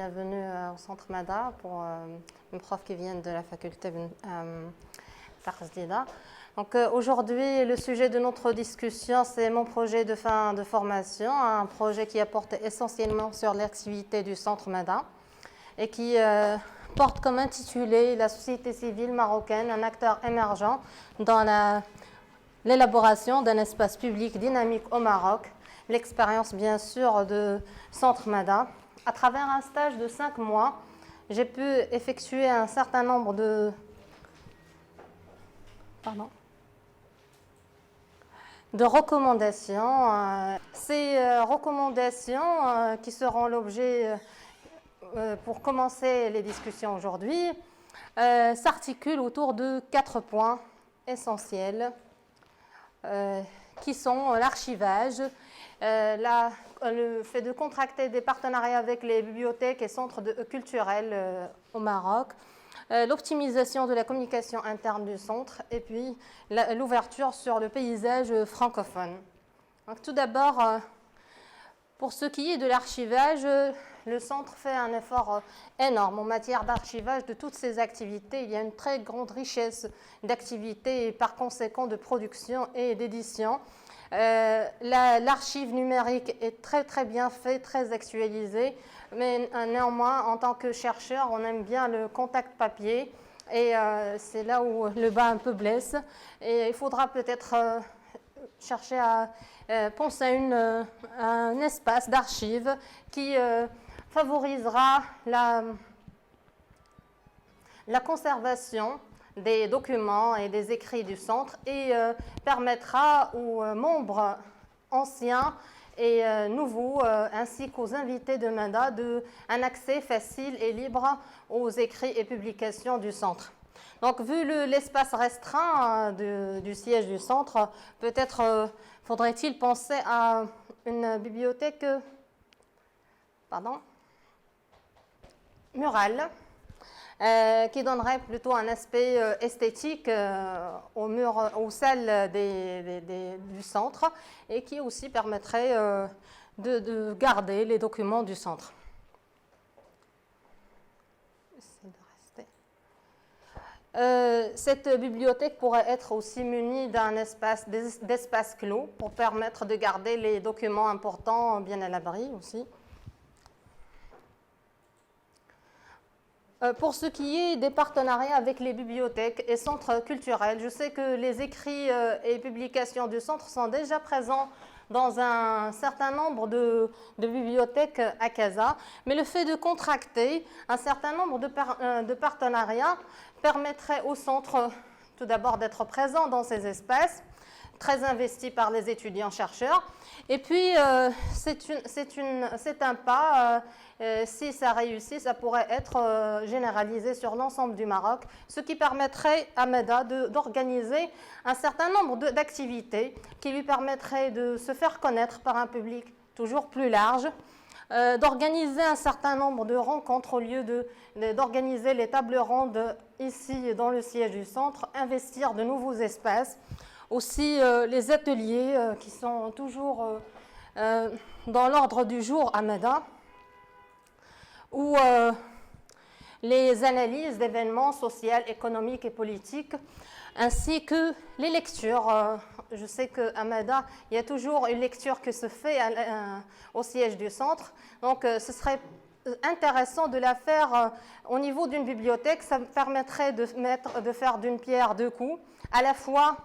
bienvenue au Centre Mada pour mes profs qui viennent de la faculté Taqsdida. Donc aujourd'hui, le sujet de notre discussion, c'est mon projet de fin de formation, un projet qui apporte essentiellement sur l'activité du Centre Mada et qui porte comme intitulé la société civile marocaine, un acteur émergent dans l'élaboration d'un espace public dynamique au Maroc, l'expérience bien sûr de Centre Mada. À travers un stage de 5 mois, j'ai pu effectuer un certain nombre de recommandations. Ces recommandations qui seront l'objet pour commencer les discussions aujourd'hui s'articulent autour de 4 points essentiels qui sont l'archivage, le fait de contracter des partenariats avec les bibliothèques et centres culturels au Maroc, l'optimisation de la communication interne du centre et puis l'ouverture sur le paysage francophone. Donc, tout d'abord, pour ce qui est de l'archivage, le centre fait un effort énorme en matière d'archivage de toutes ses activités. Il y a une très grande richesse d'activités et par conséquent de production et d'édition. L'archive numérique est très très bien faite, très actualisée, mais néanmoins, en tant que chercheur, on aime bien le contact papier et c'est là où le bas un peu blesse. Et il faudra peut-être chercher à penser à un espace d'archives qui favorisera la conservation des documents et des écrits du centre et permettra aux membres anciens et nouveaux ainsi qu'aux invités de Mada un accès facile et libre aux écrits et publications du centre. Donc, vu l'espace restreint du siège du centre, peut-être faudrait-il penser à une bibliothèque murale qui donnerait plutôt un aspect esthétique aux salles du centre et qui aussi permettrait de garder les documents du centre. Cette bibliothèque pourrait être aussi munie d'un d'espace clos pour permettre de garder les documents importants bien à l'abri aussi. Pour ce qui est des partenariats avec les bibliothèques et centres culturels, je sais que les écrits et publications du centre sont déjà présents dans un certain nombre de bibliothèques à Casa, mais le fait de contracter un certain nombre de partenariats permettrait au centre tout d'abord d'être présent dans ces espaces, très investi par les étudiants-chercheurs. Et puis, c'est un pas, si ça réussit, ça pourrait être généralisé sur l'ensemble du Maroc, ce qui permettrait à Mada d'organiser un certain nombre d'activités qui lui permettraient de se faire connaître par un public toujours plus large, d'organiser un certain nombre de rencontres au lieu d'organiser les tables rondes ici dans le siège du centre, investir de nouveaux espaces. Aussi, les ateliers qui sont toujours dans l'ordre du jour à Mada, ou les analyses d'événements sociaux, économiques et politiques, ainsi que les lectures. Je sais qu'à Mada, il y a toujours une lecture qui se fait au siège du centre, donc ce serait intéressant de la faire au niveau d'une bibliothèque. Ça permettrait de faire d'une pierre deux coups, à la fois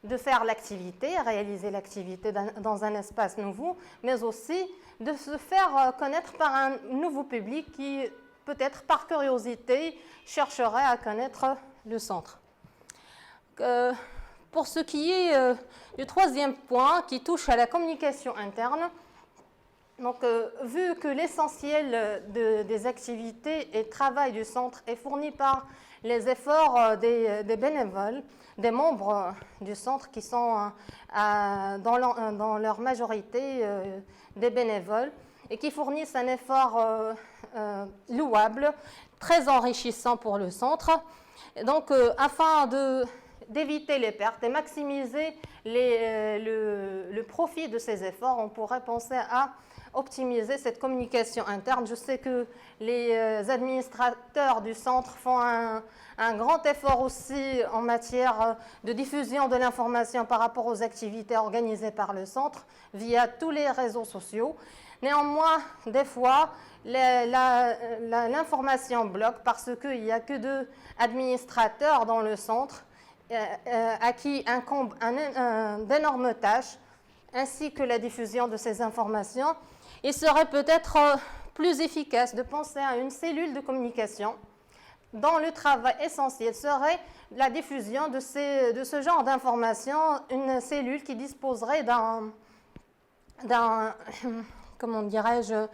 de faire l'activité, réaliser l'activité dans un espace nouveau, mais aussi de se faire connaître par un nouveau public qui, peut-être par curiosité, chercherait à connaître le centre. Pour ce qui est du troisième point qui touche à la communication interne, donc, vu que l'essentiel des activités et travail du centre est fourni par les efforts des bénévoles, des membres du centre qui sont dans leur majorité des bénévoles et qui fournissent un effort louable, très enrichissant pour le centre. Donc, afin d'éviter les pertes et maximiser le profit de ces efforts, on pourrait penser à optimiser cette communication interne. Je sais que les administrateurs du centre font un grand effort aussi en matière de diffusion de l'information par rapport aux activités organisées par le centre via tous les réseaux sociaux. Néanmoins, des fois, l'information bloque parce qu'il n'y a que 2 administrateurs dans le centre à qui incombe d'énormes tâches, ainsi que la diffusion de ces informations. Il serait peut-être plus efficace de penser à une cellule de communication dont le travail essentiel serait la diffusion de ce genre d'informations, une cellule qui disposerait comment dirais-je,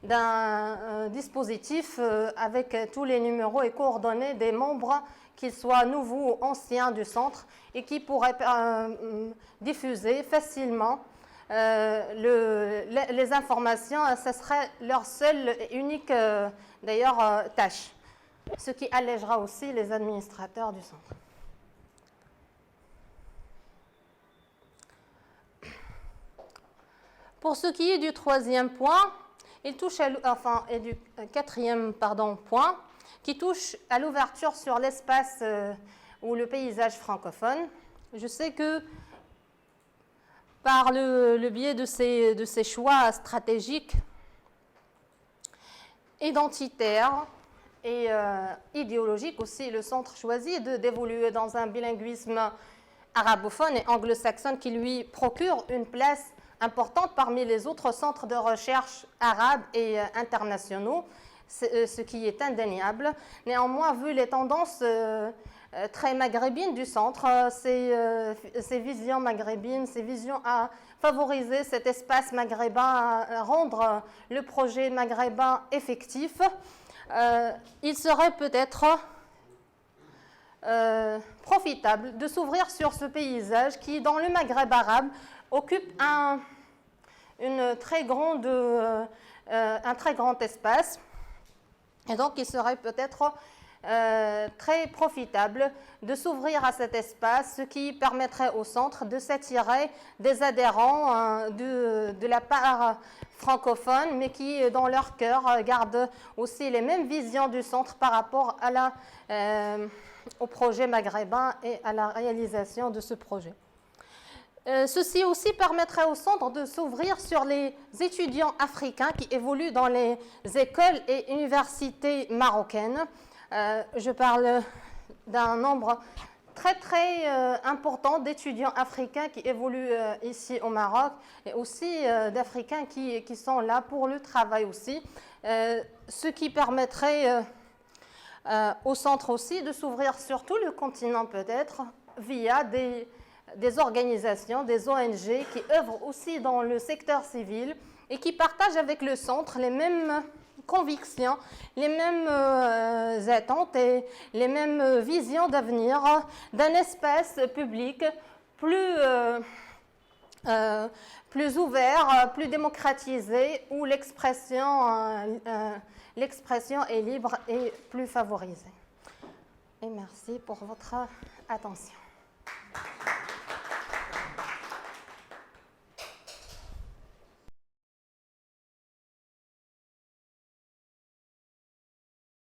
d'un dispositif avec tous les numéros et coordonnées des membres, qu'ils soient nouveaux ou anciens du centre, et qui pourraient diffuser facilement les informations. Ce serait leur seule et unique d'ailleurs tâche, ce qui allégera aussi les administrateurs du centre. Pour ce qui est du 3e point, il touche et du 4e point, qui touche à l'ouverture sur l'espace ou le paysage francophone. Je sais que par le biais de ces choix stratégiques, identitaires et idéologiques aussi, le centre choisit d'évoluer dans un bilinguisme arabophone et anglo-saxonne qui lui procure une place importante parmi les autres centres de recherche arabes et internationaux, ce qui est indéniable. Néanmoins, vu les tendances très maghrébines du centre, ces visions maghrébines, ces visions à favoriser cet espace maghrébin, à rendre le projet maghrébin effectif, il serait peut-être profitable de s'ouvrir sur ce paysage qui, dans le Maghreb arabe, occupe un très grand espace. Et donc, il serait peut-être très profitable de s'ouvrir à cet espace, ce qui permettrait au centre de s'attirer des adhérents de la part francophone, mais qui, dans leur cœur, gardent aussi les mêmes visions du centre par rapport au projet maghrébin et à la réalisation de ce projet. Ceci aussi permettrait au centre de s'ouvrir sur les étudiants africains qui évoluent dans les écoles et universités marocaines. Je parle d'un nombre très important d'étudiants africains qui évoluent ici au Maroc et aussi d'Africains qui sont là pour le travail aussi, ce qui permettrait au centre aussi de s'ouvrir sur tout le continent peut-être via des organisations, des ONG qui œuvrent aussi dans le secteur civil et qui partagent avec le centre les mêmes convictions, les mêmes attentes et les mêmes visions d'avenir d'un espace public plus ouvert, plus démocratisé, où l'expression est libre et plus favorisée. Et merci pour votre attention.